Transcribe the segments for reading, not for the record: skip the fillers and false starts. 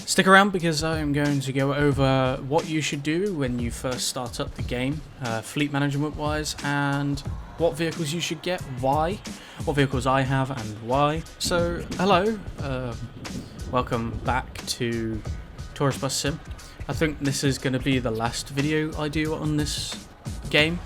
Stick around because I am going to go over what you should do when you first start up the game, fleet management wise, and what vehicles you should get, why, what vehicles I have and why. So hello, welcome back to Tourist Bus Sim. I think this is going to be the last video I do on this game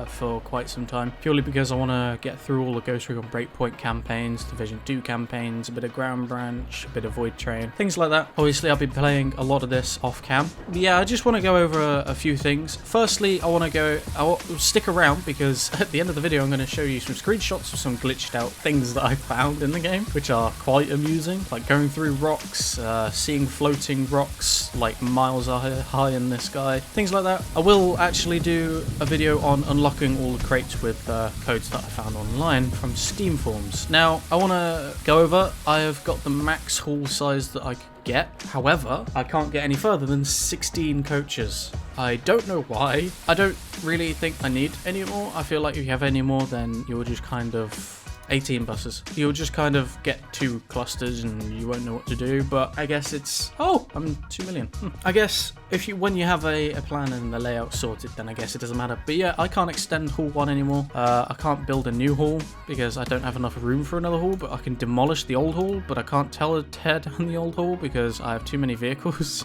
for quite some time, purely because I want to get through all the Ghost Recon Breakpoint campaigns, Division 2 campaigns, a bit of Ground Branch, a bit of Void Train, things like that. Obviously I'll be playing a lot of this off cam. But yeah, I just want to go over a few things. Firstly, I'll stick around because at the end of the video I'm going to show you some screenshots of some glitched out things that I found in the game, which are quite amusing, like going through rocks, seeing floating rocks like miles high in the sky, things like that. I will actually do a video on unlocking all the crates with codes that I found online from Steam forums. Now, I want to go over, I have got the max haul size that I could get. However, I can't get any further than 16 coaches. I don't know why. I don't really think I need any more. I feel like if you have any more, then you'll just kind of 18 buses. You'll just kind of get 2 clusters and you won't know what to do, but I guess it's... Oh, I'm 2 million. I guess when you have a plan and the layout sorted, then I guess it doesn't matter. But yeah, I can't extend Hall 1 anymore. I can't build a new hall because I don't have enough room for another hall, but I can demolish the old hall, but I can't tear down the old hall because I have too many vehicles.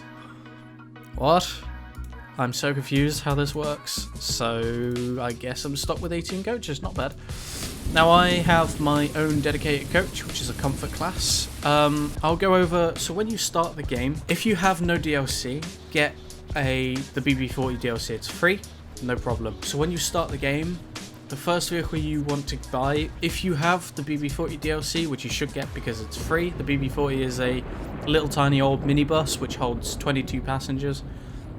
What? I'm so confused how this works. So I guess I'm stuck with 18 coaches, not bad. Now I have my own dedicated coach, which is a comfort class. I'll go over, so when you start the game, if you have no DLC, get the BB40 DLC, it's free, no problem. So when you start the game, the first vehicle you want to buy, if you have the BB40 DLC, which you should get because it's free, the BB40 is a little tiny old minibus which holds 22 passengers,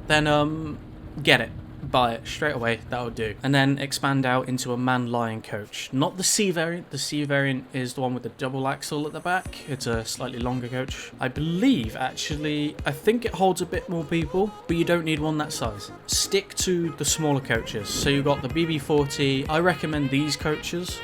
then get it. Buy it straight away, that'll do. And then expand out into a man lion coach. Not the C variant. The C variant is the one with the double axle at the back. It's a slightly longer coach. I believe, actually, I think it holds a bit more people, but you don't need one that size. Stick to the smaller coaches. So you've got the BB40. I recommend these coaches.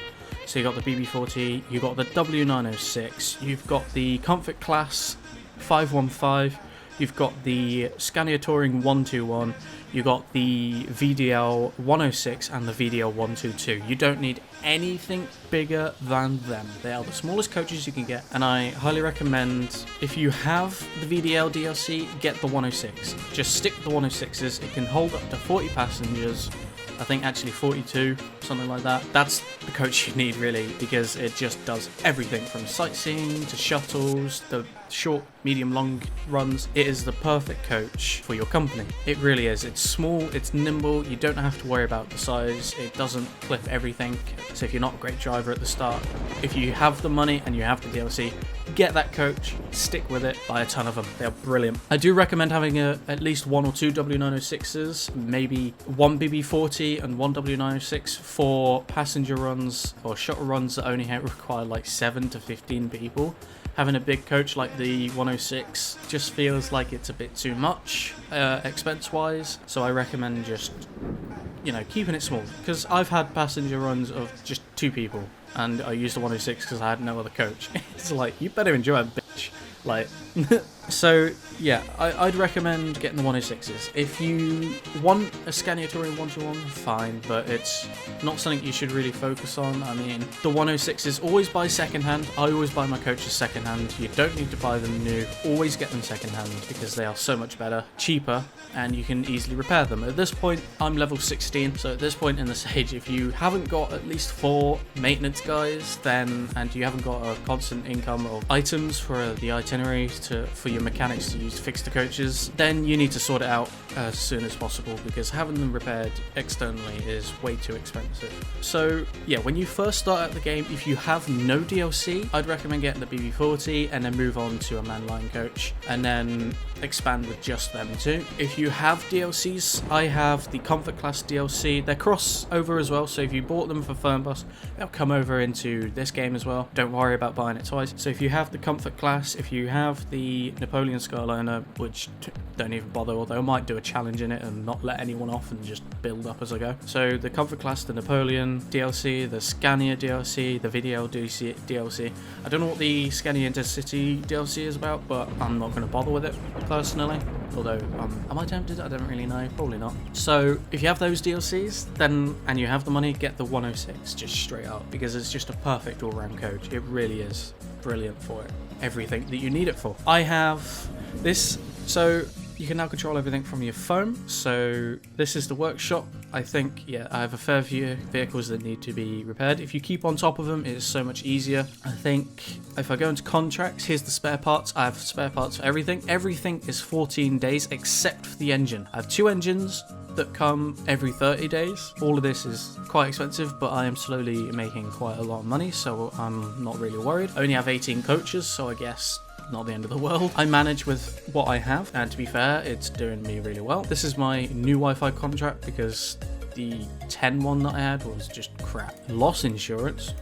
So you got the BB40, you've got the W906, you've got the Comfort Class 515, you've got the Scania Touring 121, you got the VDL 106 and the VDL 122. You don't need anything bigger than them. They are the smallest coaches you can get, and I highly recommend, if you have the VDL DLC, get the 106. Just stick with the 106s. It can hold up to 40 passengers. I think actually 42, something like that. That's the coach you need really, because it just does everything from sightseeing to shuttles, the short, medium, long runs. It is the perfect coach for your company. It really is. It's small, it's nimble, you don't have to worry about the size, it doesn't clip everything. So if you're not a great driver at the start, if you have the money and you have the DLC, get that coach, stick with it, buy a ton of them. They're brilliant. I do recommend having at least 1 or 2 W906s, maybe 1 BB40 and 1 W906 for passenger runs or shuttle runs that only require like 7 to 15 people. Having a big coach like the 106 just feels like it's a bit too much expense-wise, so I recommend just, you know, keeping it small, because I've had passenger runs of just 2 people and I used the 106 because I had no other coach. It's like, you better enjoy it, bitch. Like, so yeah, I'd recommend getting the 106s. If you want a Scania Touring 121, fine, but it's not something you should really focus on. I mean, the 106s, always buy secondhand. I always buy my coaches secondhand. You don't need to buy them new. Always get them secondhand because they are so much better, cheaper, and you can easily repair them. At this point, I'm level 16, so at this point in the stage, if you haven't got at least 4 maintenance guys, then, and you haven't got a constant income of items for the itinerary for your mechanics to use to fix the coaches, then you need to sort it out as soon as possible, because having them repaired externally is way too expensive. So yeah, when you first start out the game, if you have no DLC, I'd recommend getting the BB40 and then move on to a man line coach and then expand with just them too. If you have DLCs, I have the Comfort Class DLC. They're crossover as well, so if you bought them for Fernbus, they'll come over into this game as well. Don't worry about buying it twice. So if you have the Comfort Class, if you have the Napoleon Skyliner, which don't even bother, although I might do a challenge in it and not let anyone off and just build up as I go. So the Comfort Class, the Napoleon DLC, the Scania DLC, the VDL DLC. I don't know what the Scania Intercity DLC is about, but I'm not going to bother with it personally. Although, am I tempted? I don't really know. Probably not. So if you have those DLCs, then, and you have the money, get the 106 just straight up, because it's just a perfect all-round coach. It really is brilliant for it. Everything that you need it for. I have this, so you can now control everything from your phone. So this is the workshop. I think, yeah, I have a fair few vehicles that need to be repaired. If you keep on top of them, it is so much easier. I think if I go into contracts, here's the spare parts. I have spare parts for everything. Everything is 14 days except for the engine. I have 2 engines that come every 30 days. All of this is quite expensive, but I am slowly making quite a lot of money, so I'm not really worried. I only have 18 coaches, so I guess not the end of the world. I manage with what I have, and to be fair, it's doing me really well. This is my new Wi-Fi contract because the 10 one that I had was just crap. Loss insurance.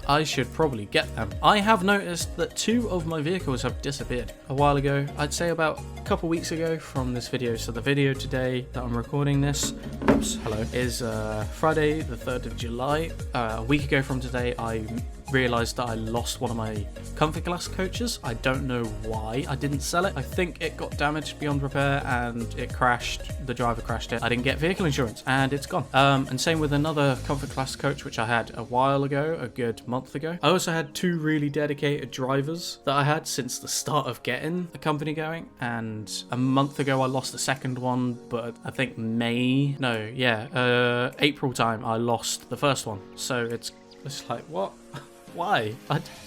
I should probably get them. I have noticed that 2 of my vehicles have disappeared a while ago. I'd say about a couple weeks ago from this video. So the video today that I'm recording this, is Friday the 3rd of July. A week ago from today, I realized that I lost one of my Comfort Class coaches. I don't know why I didn't sell it. I think it got damaged beyond repair and it crashed. The driver crashed it. I didn't get vehicle insurance and it's gone. And same with another Comfort Class coach which I had a while ago, a good month ago. I also had 2 really dedicated drivers that I had since the start of getting the company going, and a month ago I lost the second one, but I think April time I lost the first one. So it's like, what? Why?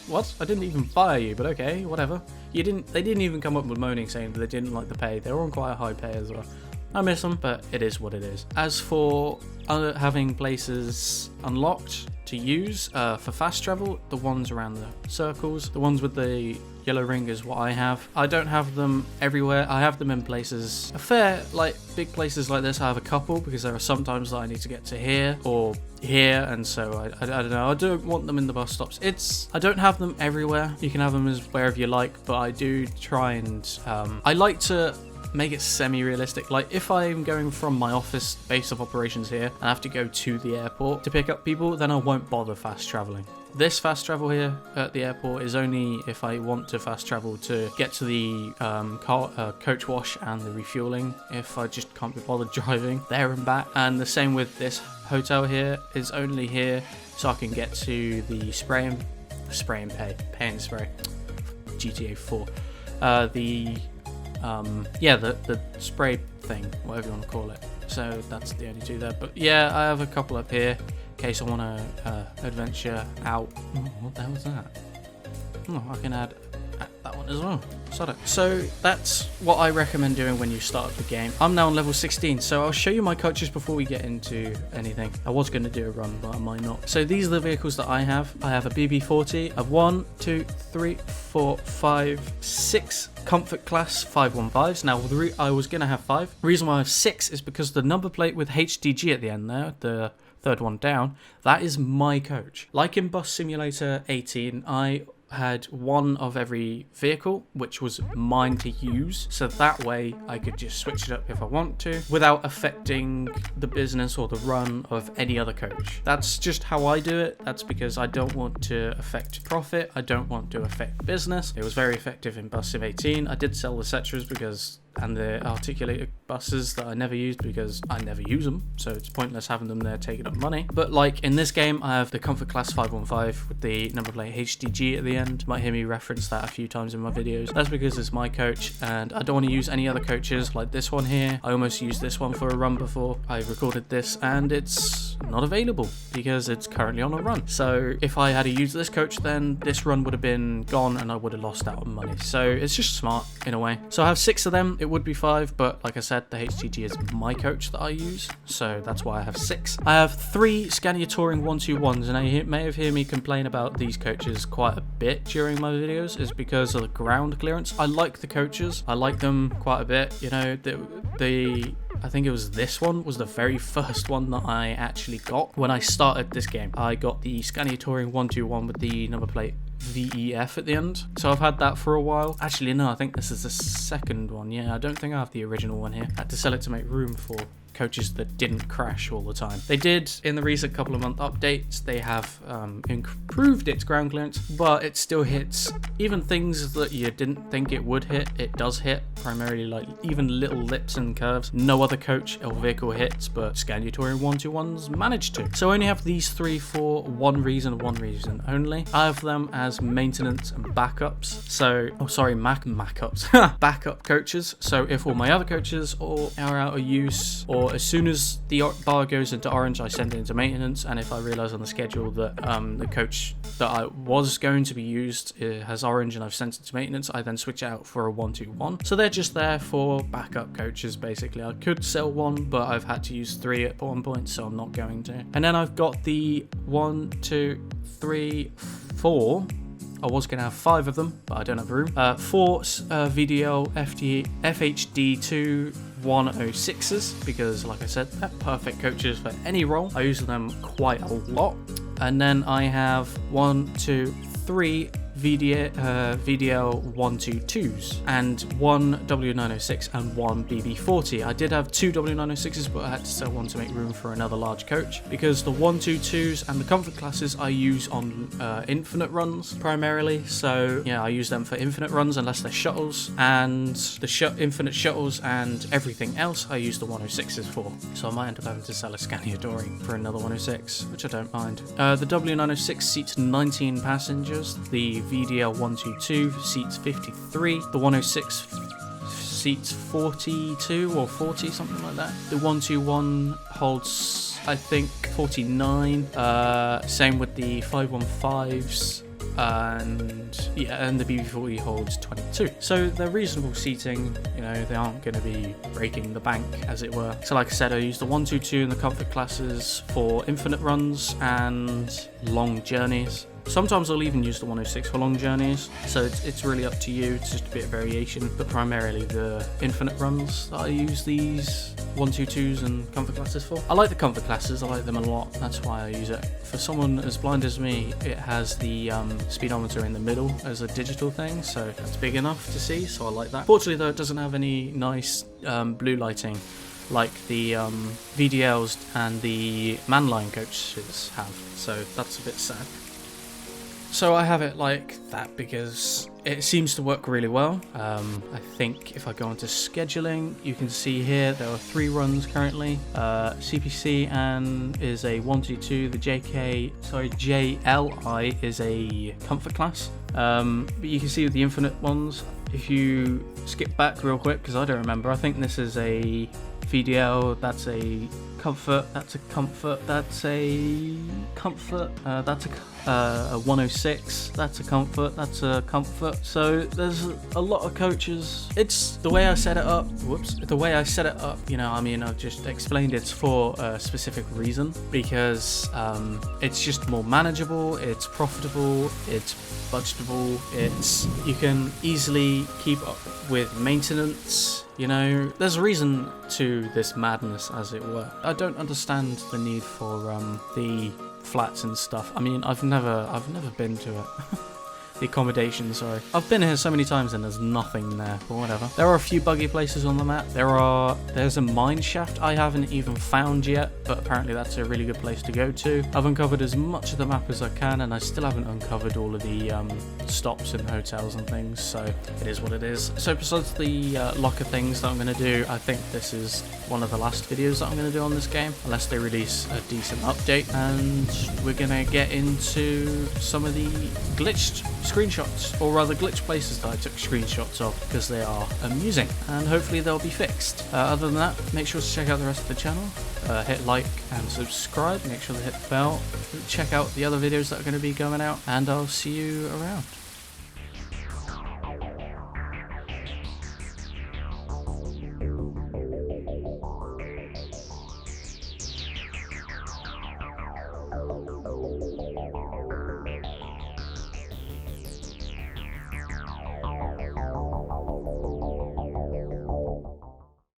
What? I didn't even fire you, but okay, whatever. They didn't even come up with moaning saying that they didn't like the pay. They were on quite a high pay as well. I miss them, but it is what it is. As for having places unlocked to use for fast travel, the ones around the circles, the ones with the yellow ring is what I have. I don't have them everywhere. I have them in places, big places like this. I have a couple because there are sometimes that I need to get to here or here, and so I don't know. I don't want them in the bus stops. I don't have them everywhere. You can have them as wherever you like, but I do try and I like to make it semi-realistic. Like if I'm going from my office base of operations here and I have to go to the airport to pick up people, then I won't bother fast traveling. This fast travel here at the airport is only if I want to fast travel to get to the coach wash and the refueling, if I just can't be bothered driving there and back. And the same with this hotel here, is only here so I can get to the spray and pay and spray, GTA 4. The spray thing, whatever you want to call it. So that's the only 2 there. But yeah, I have a couple up here in case I want to adventure out. Oh, what the hell is that? Oh, I can add that one as well. So that's what I recommend doing when you start the game. I'm now on level 16, so I'll show you my coaches before we get into anything. I was going to do a run, but I might not. So these are the vehicles that I have. I have a BB40, I have 1, 2, 3, 4, 5, 6 Comfort Class 515s. Now, I was going to have 5. The reason why I have 6 is because the number plate with HDG at the end there, the 3rd one down, that is my coach. Like in Bus Simulator 18, I had 1 of every vehicle, which was mine to use, so that way I could just switch it up if I want to without affecting the business or the run of any other coach. That's just how I do it. That's because I don't want to affect profit. I don't want to affect business. It was very effective in Bus Sim 18. I did sell the Cetras and the articulated buses that I never used because I never use them, so it's pointless having them there taking up money. But like in this game, I have the Comfort Class 515 with the number plate HDG at the end. You might hear me reference that a few times in my videos. That's because it's my coach and I don't want to use any other coaches like this one here. I almost used this one for a run before. I recorded this and it's not available because it's currently on a run. So if I had to use this coach, then this run would have been gone and I would have lost out on money. So it's just smart in a way. So I have 6 of them. It would be 5, but like I said, the HTG is my coach that I use, so that's why I have 6. I have 3 Scania Touring 121s, and I may have heard me complain about these coaches quite a bit during my videos, is because of the ground clearance. I like the coaches. I like them quite a bit. You know, I think it was this one was the very first one that I actually got when I started this game. I got the Scania Touring 121 with the number plate VEF at the end. So I've had that for a while. Actually, no, I think this is the second one. Yeah, I don't think I have the original one here. I had to sell it to make room for coaches that didn't crash all the time. They did, in the recent couple of month updates, they have improved its ground clearance, but it still hits even things that you didn't think it would hit. It does hit, primarily like even little lips and curves. No other coach or vehicle hits, but Scania Touring 121s managed to. So I only have these three for one reason only. I have them as maintenance and backups. So, backups, backup coaches. So if all my other coaches are out of use, or as soon as the bar goes into orange, I send it into maintenance, and if I realize on the schedule that the coach that I was going to be used has orange and I've sent it to maintenance, I then switch out for a 121. So they're just there for backup coaches, basically. I could sell one, but I've had to use 3 at one point, so I'm not going to. And then I've got the 1, 2, 3, 4. I was going to have 5 of them, but I don't have room. 4 VDL FHD2 106s, because like I said, they're perfect coaches for any role. I use them quite a lot. And then I have 1, 2, 3 VDL 122s and 1 W906 and 1 BB40. I did have 2 W906s, but I had to sell one to make room for another large coach, because the 122s and the comfort classes I use on infinite runs primarily. So yeah, I use them for infinite runs unless they're shuttles, and the infinite shuttles and everything else I use the 106s for. So I might end up having to sell a Scania Touring for another 106, which I don't mind. The W906 seats 19 passengers. The VDL 122 seats 53. The 106 seats 42 or 40, something like that. The 121 holds, I think, 49. Same with the 515s. And yeah, and the BB40 holds 22. So they're reasonable seating, you know, they aren't going to be breaking the bank, as it were. So like I said, I use the 122 in the comfort classes for infinite runs and long journeys. Sometimes I'll even use the 106 for long journeys, so it's really up to you. It's just a bit of variation, but primarily the infinite runs that I use these 122s and comfort classes for. I like the comfort classes, I like them a lot, that's why I use it. For someone as blind as me, it has the speedometer in the middle as a digital thing, so that's big enough to see, so I like that. Fortunately though, it doesn't have any nice blue lighting like the VDLs and the manline coaches have, so that's a bit sad. So I have it like that because it seems to work really well. I think if I go into scheduling, you can see here there are 3 runs currently. CPC and is a 122. The JLI is a comfort class. But you can see with the infinite ones, if you skip back real quick, because I don't remember, I think this is a VDL, that's a comfort, that's a comfort, that's a comfort, that's a 106, that's a comfort, that's a comfort. So there's a lot of coaches. It's the way I set it up, you know, I mean, I've just explained it's for a specific reason, because it's just more manageable, it's profitable, it's budgetable, you can easily keep up with maintenance. You know, there's a reason to this madness, as it were. I don't understand the need for the flats and stuff. I mean, I've never been to it. The accommodation, sorry. I've been here so many times and there's nothing there, but whatever. There are a few buggy places on the map. There's a mine shaft I haven't even found yet, but apparently that's a really good place to go to. I've uncovered as much of the map as I can, and I still haven't uncovered all of the stops and hotels and things, so it is what it is. So besides the locker things that I'm going to do, I think this is one of the last videos that I'm going to do on this game, unless they release a decent update, and we're going to get into some of the glitched screenshots, or rather glitch places that I took screenshots of, because they are amusing and hopefully they'll be fixed. Other than that, make sure to check out the rest of the channel, hit like and subscribe, make sure to hit the bell, check out the other videos that are going to be going out, and I'll see you around.